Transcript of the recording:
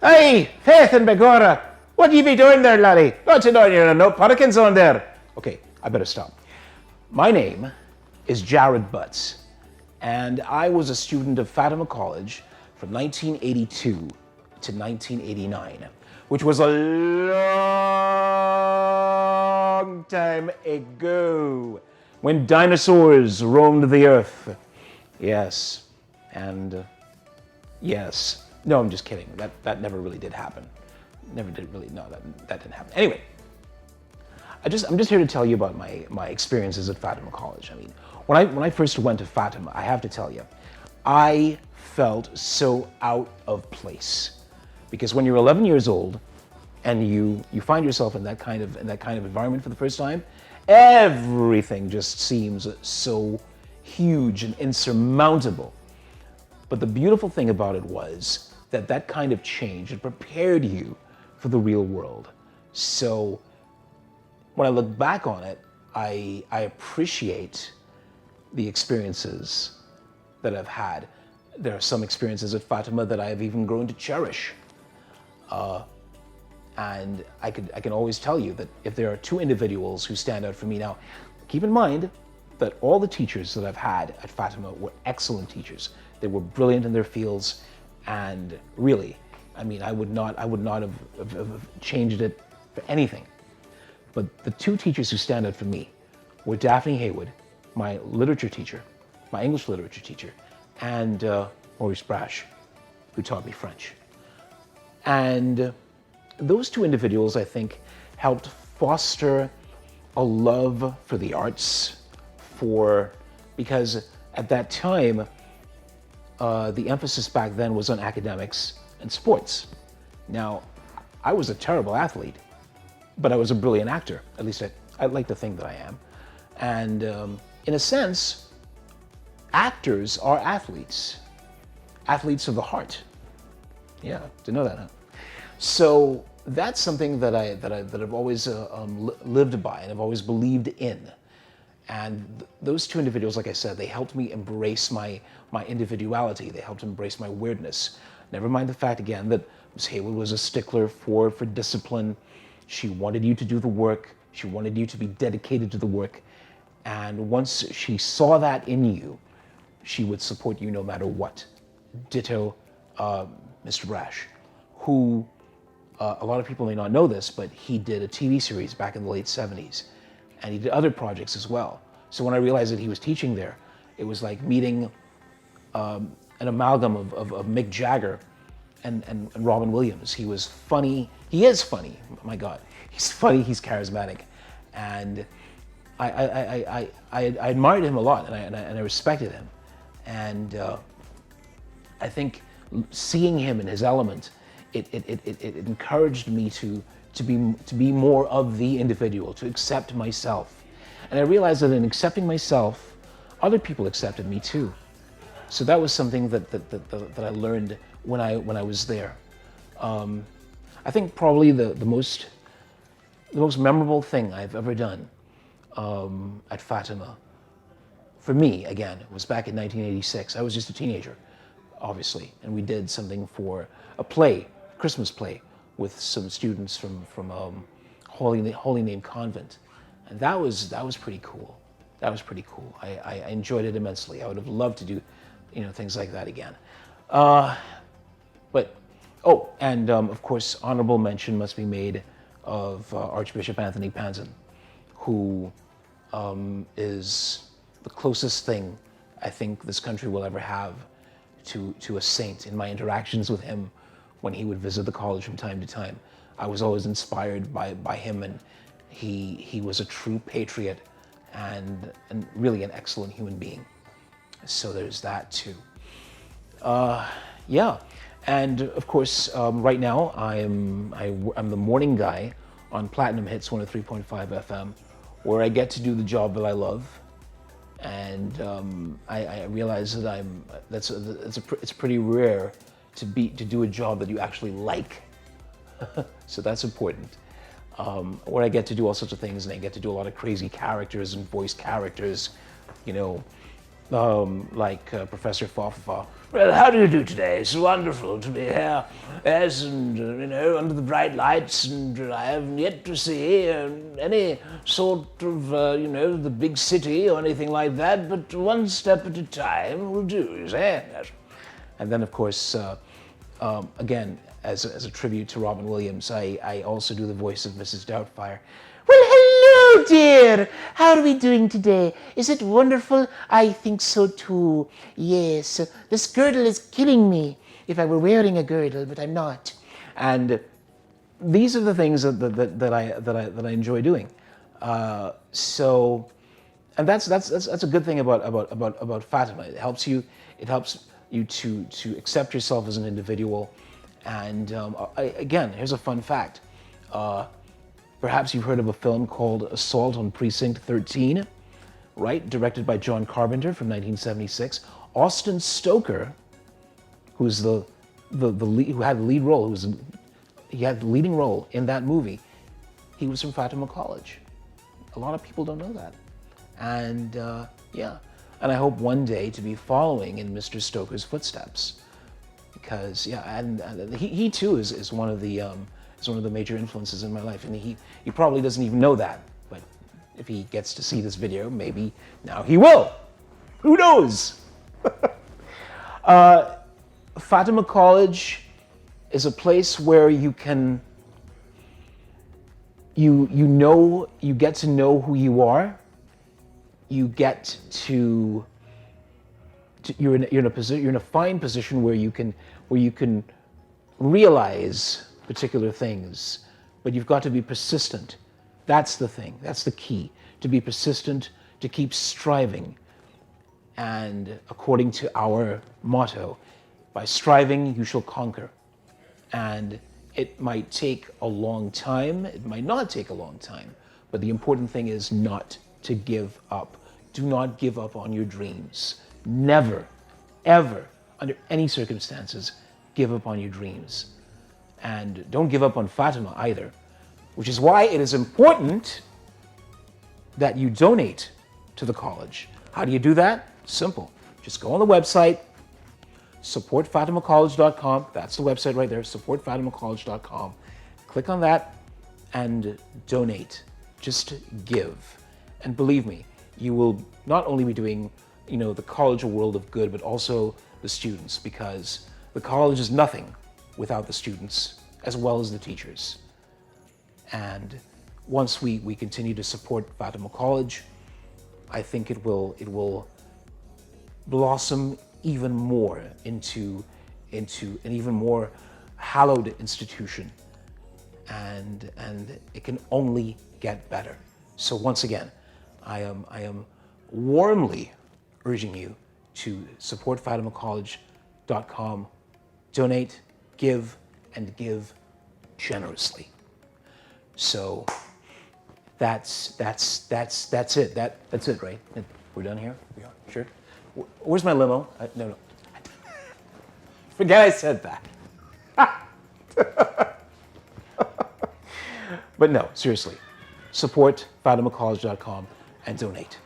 Hey, Faith and Begorra, what you be doing there, laddie? Not to know you're no pumpkins on there. Okay, I better stop. My name is JARROD BUTTS, and I was a student of Fatima College from 1982 to 1989, which was a long time ago when dinosaurs roamed the earth. Yes, and yes. No, I'm just kidding. That never really did happen. Never did really. No, that didn't happen. Anyway, I'm just here to tell you about my experiences at Fatima College. I mean, when I first went to Fatima, I have to tell you, I felt so out of place, because when you're 11 years old and you find yourself in that kind of environment for the first time, everything just seems so huge and insurmountable. But the beautiful thing about it was that kind of change, it prepared you for the real world. So when I look back on it, I appreciate the experiences that I've had. There are some experiences at Fatima that I have even grown to cherish. And I can always tell you that if there are two individuals who stand out for me now, keep in mind that all the teachers that I've had at Fatima were excellent teachers. They were brilliant in their fields, and really, I mean, I would not have changed it for anything. But the two teachers who stand out for me were Daphne Haywood, my literature teacher, my English literature teacher, and Maurice Brash, who taught me French. And those two individuals, I think, helped foster a love for the arts, because at that time, the emphasis back then was on academics and sports. Now, I was a terrible athlete, but I was a brilliant actor. At least I'd like to think that I am. And in a sense, actors are athletes of the heart. Yeah, didn't know that, huh? So that's something that I've always lived by and I've always believed in. And those two individuals, like I said, they helped me embrace my individuality. They helped embrace my weirdness. Never mind the fact, again, that Ms. Haywood was a stickler for discipline. She wanted you to do the work. She wanted you to be dedicated to the work. And once she saw that in you, she would support you no matter what. Ditto Mr. Brash, who, a lot of people may not know this, but he did a TV series back in the late 70s. And he did other projects as well. So when I realized that he was teaching there, it was like meeting an amalgam of Mick Jagger and Robin Williams. He was funny. He is funny. My God, he's funny. He's charismatic, and I admired him a lot, and I respected him. And I think seeing him in his element, it encouraged me to be more of the individual, to accept myself. And I realized that in accepting myself, other people accepted me too. So that was something that I learned when I was there. I think probably the most memorable thing I've ever done at Fatima, for me, again, was back in 1986. I was just a teenager, obviously, and we did something for a play, Christmas play, with some students from Holy Name Convent, and that was pretty cool. That was pretty cool. I enjoyed it immensely. I would have loved to do, things like that again. But of course, honorable mention must be made of Archbishop Anthony Panzan, who is the closest thing I think this country will ever have to a saint. In my interactions with him, when he would visit the college from time to time, I was always inspired by him, and he was a true patriot and really an excellent human being. So there's that too. Yeah, and of course, right now I'm the morning guy on Platinum Hits 103.5 FM, where I get to do the job that I love, and I realize that it's pretty rare to do a job that you actually like. So that's important. Where I get to do all sorts of things, and I get to do a lot of crazy characters and voice characters, like Professor Fawful. Well, how do you do today? It's wonderful to be here, yes, and under the bright lights, and I haven't yet to see any sort of, the big city or anything like that, but one step at a time will do, you say? Yes. And then, of course, again, as a tribute to Robin Williams, I also do the voice of Mrs. Doubtfire. Well, hello, dear. How are we doing today? Is it wonderful? I think so too. Yes, this girdle is killing me. If I were wearing a girdle, but I'm not. And these are the things that I enjoy doing. So, and that's a good thing about Fatima. It helps you to accept yourself as an individual. And again, here's a fun fact. Perhaps you've heard of a film called Assault on Precinct 13, right? Directed by John Carpenter from 1976. Austin Stoker, who's the lead, who had the lead role, he had the leading role in that movie. He was from Fatima College. A lot of people don't know that. And yeah, and I hope one day to be following in Mr. Stoker's footsteps, because yeah, and he too is one of the major influences in my life, and he probably doesn't even know that, but if he gets to see this video, maybe now he will. Who knows? Fatima College is a place where you can you get to know who you are. You get to you're in a fine position where you can realize particular things, but you've got to be persistent. That's the thing. That's the key. To be persistent, to keep striving. And according to our motto, by striving, you shall conquer. And it might take a long time. It might not take a long time. But the important thing is not to give up. Do not give up on your dreams. Never, ever, under any circumstances, give up on your dreams. And don't give up on Fatima either, which is why it is important that you donate to the college. How do you do that? Simple. Just go on the website, supportfatimacollege.com. That's the website right there, supportfatimacollege.com. Click on that and donate. Just give. And believe me, you will not only be doing, the college a world of good, but also the students, because the college is nothing without the students as well as the teachers. And once we continue to support Fatima College, I think it will blossom even more into an even more hallowed institution, and it can only get better. So once again, I am warmly urging you to support FatimaCollege.com, donate, give, and give generously. So that's it. That's it, right? We're done here? We are? Sure? Where's my limo? No. Forget I said that. But no, seriously. Support FatimaCollege.com and donate.